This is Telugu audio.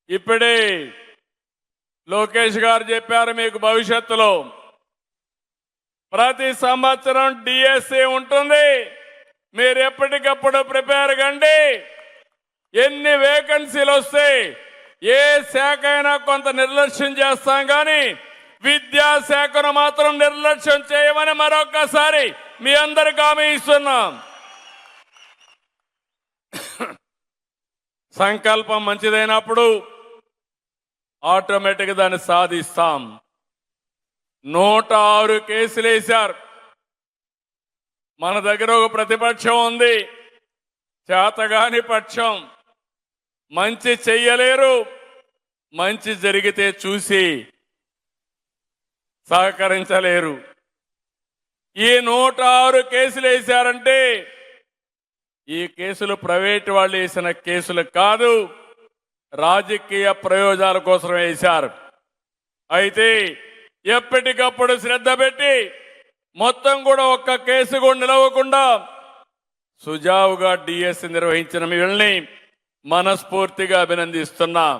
ఇప్పుడే లోకేష్ గారు చెప్పారు, మీకు భవిష్యత్తులో ప్రతి సంవత్సరం డిఎస్సి ఉంటుంది, మీరు ఎప్పటికప్పుడు ప్రిపేర్ కండి. ఎన్ని వేకెన్సీలు వస్తే ఏ శాఖ అయినా కొంత నిర్లక్ష్యం చేస్తాం, కానీ విద్యాశాఖను మాత్రం నిర్లక్ష్యం చేయమని మరొక్కసారి మీ అందరికి హామీ ఇస్తున్నాం. సంకల్పం మంచిదైనప్పుడు ఆటోమేటిక్గా దాన్ని సాధిస్తాం. 106 కేసులు వేశారు. మన దగ్గర ఒక ప్రతిపక్షం ఉంది, చేతగాని పక్షం, మంచి చెయ్యలేరు, మంచి జరిగితే చూసి సహకరించలేరు. ఈ 106 కేసులు వేశారంటే ఈ కేసులు ప్రైవేటు వాళ్ళు వేసిన కేసులు కాదు, రాజకీయ ప్రయోజనాల కోసం వేశారు. అయితే ఎప్పటికప్పుడు శ్రద్ధ పెట్టి మొత్తం కూడా ఒక్క కేసు కూడా నిలవకుండా సుజావుగా డిఎస్సి నిర్వహించిన వీళ్ళని మనస్ఫూర్తిగా అభినందిస్తున్నాం.